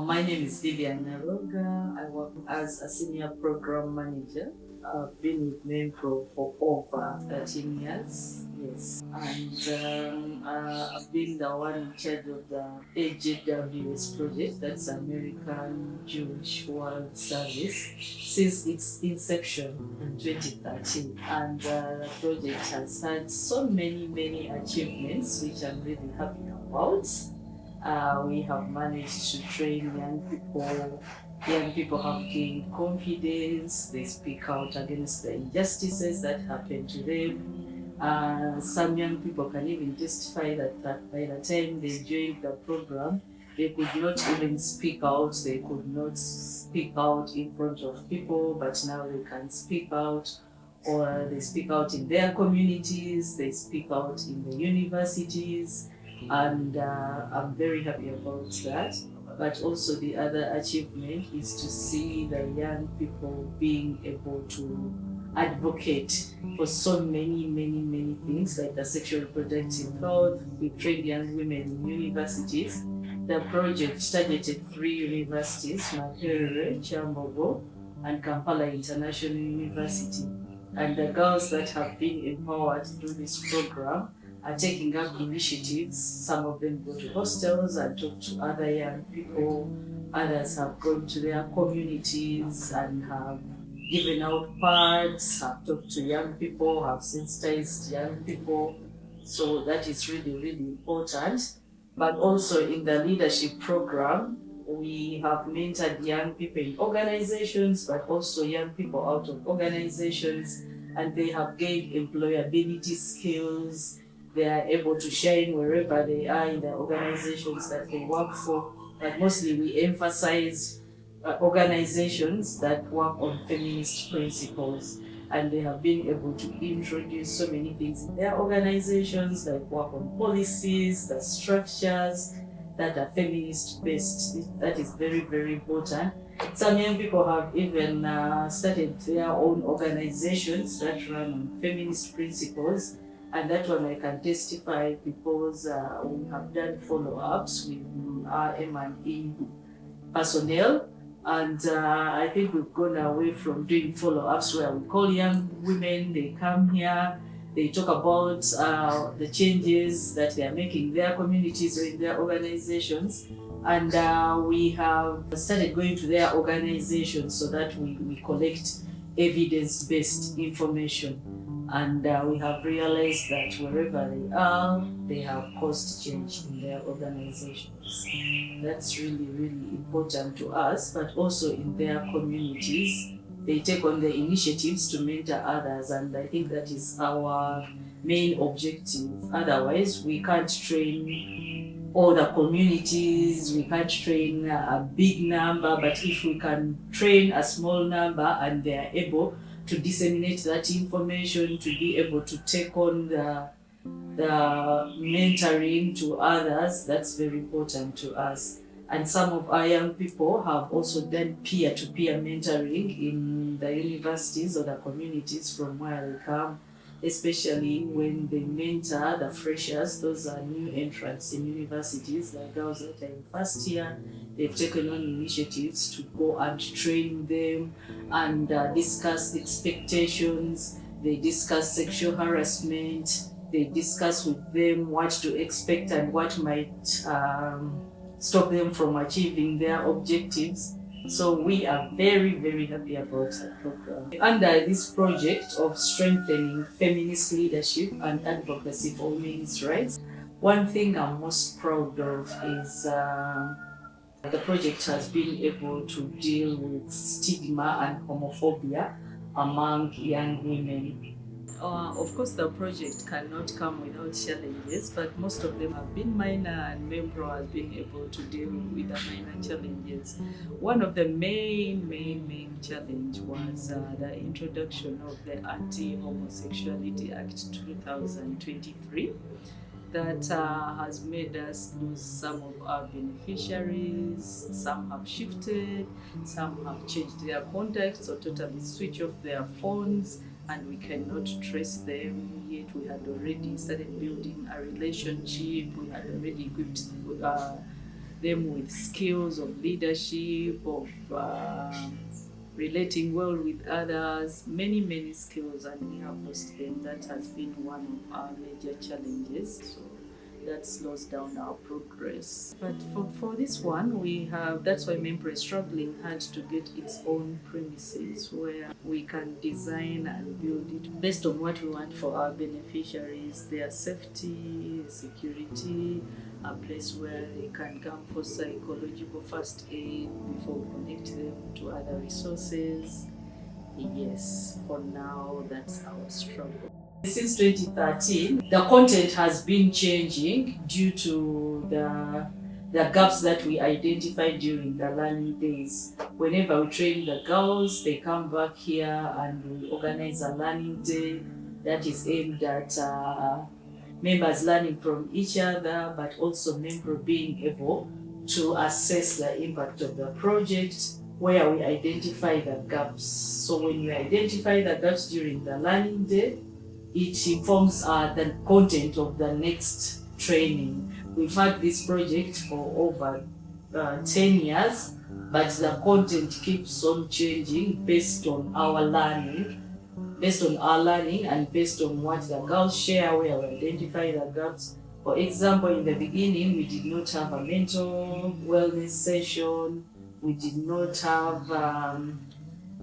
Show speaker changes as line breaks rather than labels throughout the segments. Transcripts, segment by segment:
My name is Lillian. I work as a senior program manager. I've been with MEMPROW for over 13 years. Yes. And I've been the one in charge of the AJWS project, that's American Jewish World Service, since its inception in 2013. And the project has had so many achievements, which I'm really happy about. We have managed to train young people. Young people have gained confidence. They speak out against the injustices that happen to them. Some young people can even testify that by the time they joined the program, they could not even speak out. They could not speak out in front of people, but now they can speak out, or they speak out in their communities, they speak out in the universities. And I'm very happy about that. But also the other achievement is to see the young people being able to advocate for so many things, like the sexual reproductive health. We train young women in universities. The project targeted 3 universities: Makerere, Kyambogo, and Kampala International University. And the girls that have been empowered through this program are taking up initiatives. Some of them go to hostels and talk to other young people. Others have gone to their communities and have given out pads, have talked to young people, have sensitized young people. So that is really important. But also in the leadership program, we have mentored young people in organizations, but also young people out of organizations, and they have gained employability skills. They are able to shine wherever they are in the organizations that they work for. But mostly we emphasize organizations that work on feminist principles, and they have been able to introduce so many things in their organizations, like work on policies, the structures that are feminist based. That is very important. Some young people have even started their own organizations that run on feminist principles. And that one I can testify, because we have done follow-ups with our M&E personnel. And I think we've gone away from doing follow-ups where we call young women, they come here, they talk about the changes that they are making in their communities or in their organizations. And we have started going to their organizations so that we collect evidence-based information. And we have realized that wherever they are, they have caused change in their organizations. That's really important to us, but also in their communities. They take on the initiatives to mentor others, and I think that is our main objective. Otherwise, we can't train all the communities, we can't train a big number, but if we can train a small number and they are able to disseminate that information, to be able to take on the mentoring to others, that's very important to us. And some of our young people have also done peer-to-peer mentoring in the universities or the communities from where they come, especially when they mentor the freshers. Those are new entrants in universities, like those that are in first year. They've taken on initiatives to go and train them and discuss expectations. They discuss sexual harassment. They discuss with them what to expect and what might stop them from achieving their objectives. So we are very happy about that program. Under this project of strengthening feminist leadership and advocacy for women's rights, one thing I'm most proud of is the project has been able to deal with stigma and homophobia among young women. Of course, the project cannot come without challenges, but most of them have been minor, and MEMPROW has been able to deal with the minor challenges. One of the main challenge was the introduction of the Anti-Homosexuality Act 2023. That has made us lose some of our beneficiaries. Some have shifted, some have changed their contacts or totally switch off their phones, and we cannot trace them. Yet we had already started building a relationship. We had already equipped them with skills of leadership, of relating well with others, many skills, and we have lost them. That has been one of our major challenges. So that slows down our progress. But for this one, that's why MEMPROW is struggling hard to get its own premises where we can design and build it based on what we want for our beneficiaries, their safety, security, a place where they can come for psychological first aid before we connect them to other resources. Yes, for now, that's our struggle. Since 2013, the content has been changing due to the gaps that we identified during the learning days. Whenever we train the girls, they come back here and we organize a learning day that is aimed at members learning from each other, but also MEMPROW being able to assess the impact of the project, where we identify the gaps. So when we identify the gaps during the learning day, it informs the content of the next training. We've had this project for over 10 years, but the content keeps on changing based on our learning and based on what the girls share, where we identify the gaps. For example, in the beginning, we did not have a mental wellness session. We did not have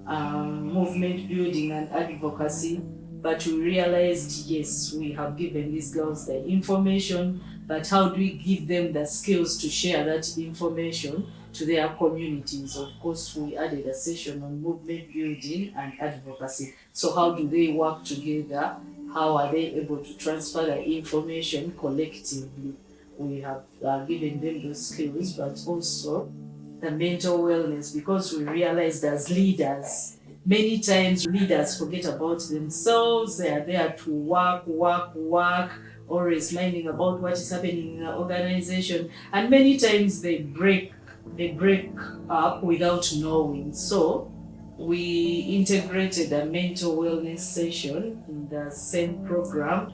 movement building and advocacy. But we realized, yes, we have given these girls the information, but how do we give them the skills to share that information to their communities? Of course, we added a session on movement building and advocacy. So how do they work together? How are they able to transfer the information collectively? We have given them those skills, but also the mental wellness, because we realized as leaders, many times leaders forget about themselves. They are there to work, always minding about what is happening in the organization. And many times they break up without knowing. So we integrated a mental wellness session in the same program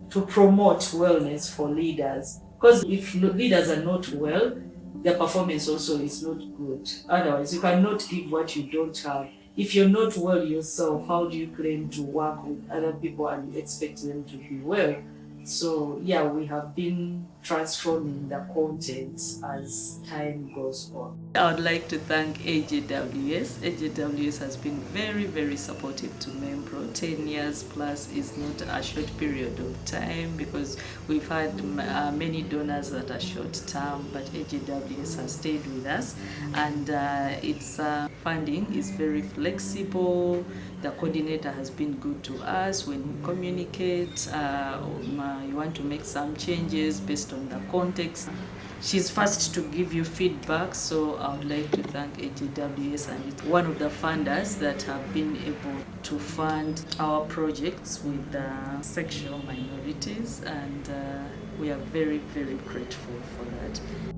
to promote wellness for leaders. Because if leaders are not well, their performance also is not good. Otherwise, you cannot give what you don't have. If you're not well yourself, how do you claim to work with other people and expect them to be well? So yeah, we have been transforming the content as time goes on. I would like to thank AJWS. AJWS has been very supportive to MEMPROW. 10 years plus is not a short period of time, because we've had many donors that are short term, but AJWS has stayed with us, and its funding is very flexible. The coordinator has been good to us when we communicate. You want to make some changes based on the context. She's fast to give you feedback, so I would like to thank AJWS, and it's one of the funders that have been able to fund our projects with sexual minorities, and we are very grateful for that.